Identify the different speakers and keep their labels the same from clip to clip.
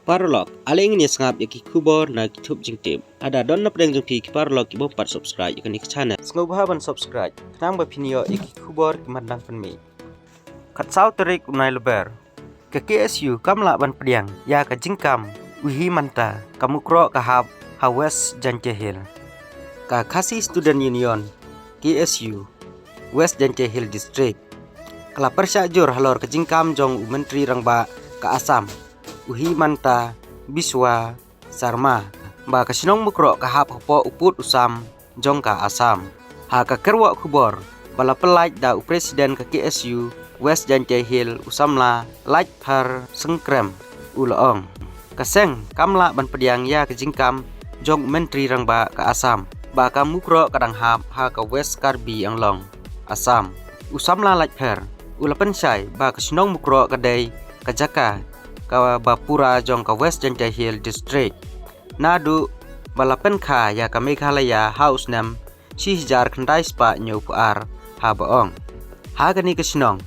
Speaker 1: Parlok, aling ini sengap yaki kubor na YouTube jingtip. Ada don na pedang jengpi ki parlok ki bompat subscribe yakan ni channel. Sengau bahaban subscribe. Kenang ba pinio yaki kubor ki mandang penmi. Kat sau terik unai lebar. Ke KSU kam la ban pedang ya ka jingkam uhi manta kamu kro ka hab West Janjehil. Ka Khasi Student Union KSU West Janjehil District. Kala persajur halor ke jingkam jong menteri rangba ka Assam. Uhi manta Biswa Sarma ba kasinong mukro kahap hopo uput usam jong ka Assam ha ka kerwa kubor bala pelaj da presiden ka KSU West Janjehil usamla laj par sengkrem ulaong kaseng kamla ban pediang ya ke jingkam jong menteri rangba ka Assam ba ka mukro kadang hap ha ka West Karbi Anglong Assam usamla laj par ula pensai ba kasinong mukro kadai ka Jaka ka Bapura jong ka West Janjehil District. Nadu balapen kha ya ka Meghalaya House nam si jar khandai spa nyu par ha baong. Ha gani kesinong.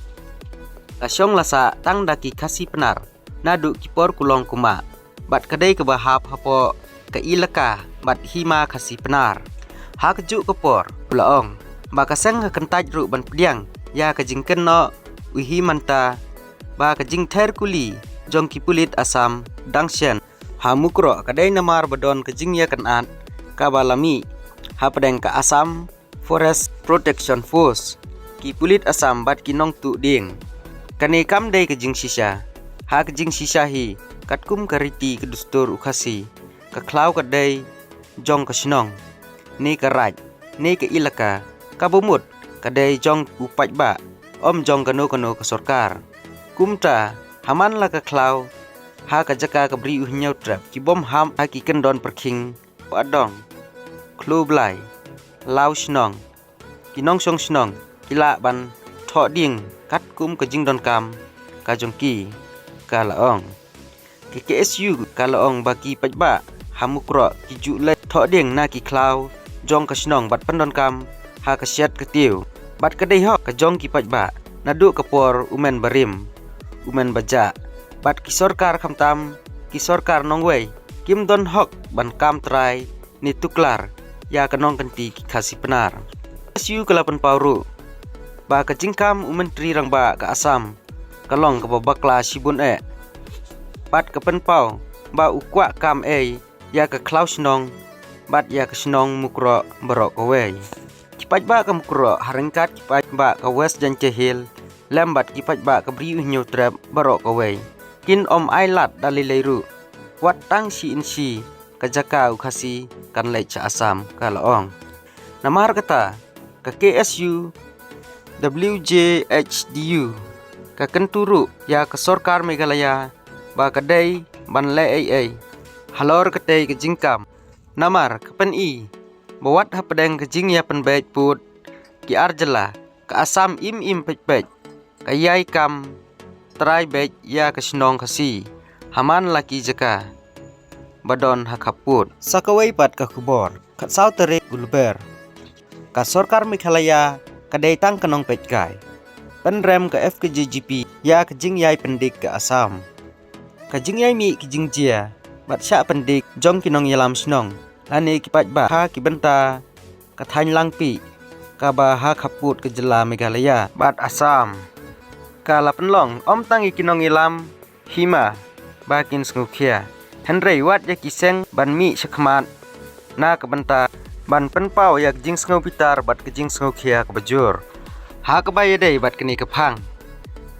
Speaker 1: Kasyong lasa tang daki Khasi penar. Nadu kipor kulong kuma. Bat kadai ke bahap hapo ka ilaka bat hima Khasi penar. Ha keju kepor pulaong. Ba kaseng ka kentaj ru ban pediang ya ka jingken no uhi manta ba ka jing ther kuli jong kipulit Assam Dangshan ha mukro kadai namar badon ke jingya kanat ka balami ha pedang ka Assam Forest Protection Force kipulit Assam bat kinong tu ding kane kam dai ke jing sisa ha ke jing sisa hi katkum kariti ke dustur ukhasi ka klau kadai jong ka sinong ni ka raj ni ke ilaka ka bumut kadai jong upaj ba om jong kano ka sarkar kumta haman la ka klau ha ka Jaka ka bri uhnyau trap ki bom ham ha ki kendon perking adong klu blai lau snong ki nong song snong kila ban tho ding kat kum ka jing don kam ka jongki ka laong ki KSU ka laong ba ki pajba hamukro ki ju le tho ding na ki klau jong ka snong bat pandon kam ha ka syat ka tiu bat ka dei ho ka jong ki pajba nadu ka por umen barim umen baja bat ki sarkar khamtam ki sarkar nongwei kim don hok ban kam trai ni tuklar ya kanong kanti ki Khasi penar siu kalapan pauru ba ka jingkam menteri rangba ka Assam kalong ka babakla sibun bat ka penpau ba ukwa kam ya ka klaus nong bat ya ka snong mukro barok away kipat ba ka mukro haringkat kipat ba ka West Janjehil lambat kipat ba ka bri nyu trap barok away kin om ailat dalileiru wat tang si insi ka Jaka Khasi kan lai cha Assam ka laong namar kata ka KSU WJHDU ka kenturu ya ka sarkar Meghalaya ba kadai ban lai halor kadai ka jingkam namar ka pen bawat ha pedang ka jing ya pen baik put ki arjala ka Assam im pej kayai kam trai bej ya ka snong Khasi haman laki Jaka badon hakaput sakawai pat ka kubor kat sau terik ulber ka sarkar Meghalaya kadai tang kanong pej kai penrem ka FKJGP ya ka jing yai pendik ka Assam ka jing yai mi ki jing jia bat sya pendik jong kinong yalam snong lani kipat ba ha ki benta ka thain langpi ka ba ha kaput ke jela Meghalaya bat Assam kala penlong om tangi kinong ilam hima bakin skukia henrei wat ya kiseng ban mi sekmat na kebenta ban penpau yak jing sngau pitar bat ke jing skukia ke bajur ha ke baye dei bat kini kephang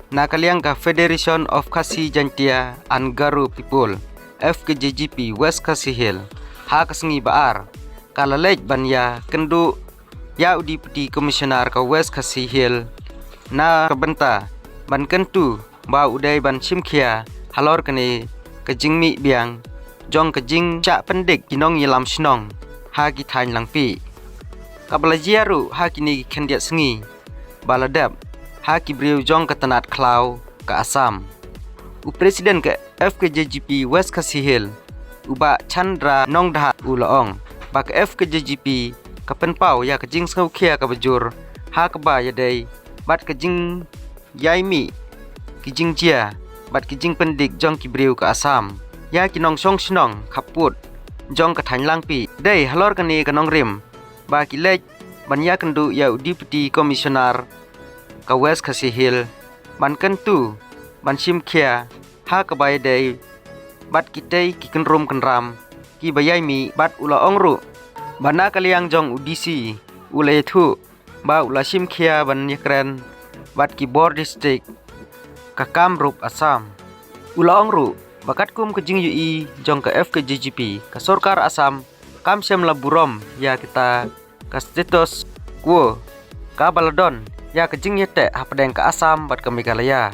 Speaker 1: na kaliang ka Federation of Khasi Jantia and Garu People FKJGP West Khasi Hill ha kesengi baar kala lej ban ya kendu ya udi peti komisioner ka West Khasi Hill na kebenta ban kentu ba udai ban simkhia halor kene kejing mi biang jong kejing cak pendik kinong yelam snong ha ki thain langpi kabla jiaru ha kini khendiat sengi baladap ha ki briu jong katanat klau ka Assam u presiden ke FKJGP West Khasi Hill uba Chandra Nongdha ulaong ba ke FKJGP ka penpau ya kejing sngau khia ka bajur ha ka ba ya dei bat kejing yai mi kijing jia bat kijing pendik jong kibriu ke Assam ยากินองชงชนองขับปุดจองกระถันล่างปีได้ฮัลโหลกันเนกันน้องริมบากิเล็กบัญญากันดูยาดิปตีคอมมิชชันนาร์กาเวสคาซิฮิลบันกันตูบันชิมเคียฮากบายเดย์บัดกิเตยกิกันรมกันรำกีบายมีบัดอุลาองรุบันนากะเลียงจองอุดิซีอุเลทุบาอุลาชิมเคียบันยกรันบัดกีบอร์ดิสติกกะกามรุปอัสสามอุลาองรุbakat kum ke jing UI jong ke FKJGP ke Sorkar Assam kam sem laburom ya kita ke status quo ka baladon ya ke jing yete hapdeng ke Assam bat ke Meghalaya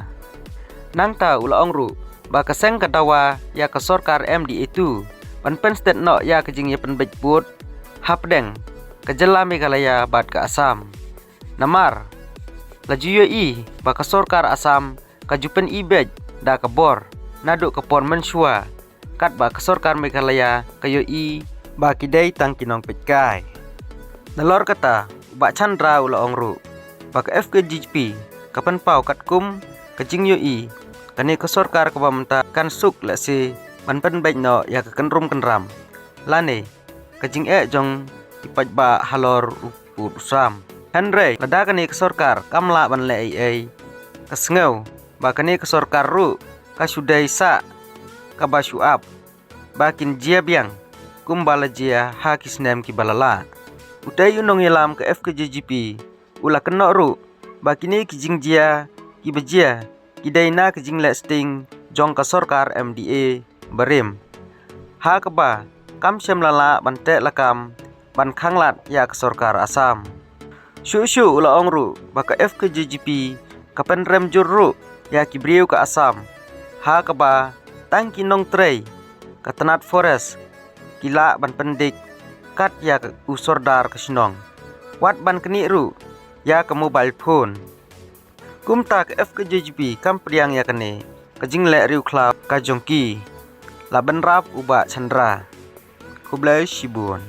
Speaker 1: nang ta ula ongru ba ke seng ke dawa ya ke Sorkar MDA itu ban pen state no ya ke jing ye pen bejput hapdeng ke jela Meghalaya bat ke Assam namar laju UI ba ke Sorkar Assam ka jupen ibej da ke bor naduk ke pon mensua kat ba ke Sorkar Meghalaya kayo I ba kidai tang kinong petkai nalor kata ba Chandra ula ongru ba ke FKJP kapan pau kat kum ke jing yo I kani ke Sorkar ke bamta kan suk la si ban pen baik no ya ke kenrum kenram lane ke jing jong ipaj ba halor usam Henry lada kani ke Sorkar kamla ban le ai ke sngau ba kani ke Sorkar ru kasudai sa kabasuap bakin jia biang kumbala jia hakis nem ki balala utai unong yelam ke FKJGP ula kena ru bakini ki jing jia ki bejia ki daina ki jing le sting jong ka Sorkar MDA barim ha kaba kam sem lala bante lakam ban khanglat ya ke Sorkar Assam shu ula ongru baka FKJGP kapen rem jurru ya ki briu ke Assam ha kaba tangki nong trei katanat forest kila ban pendik kat ya ke usordar ke sinong wat ban keni ru ya ke mobile phone kumta ke FKJGP kam priang ya kene ke jingle riu cloud ka jongki la ban rap uba Chandra kublai shibun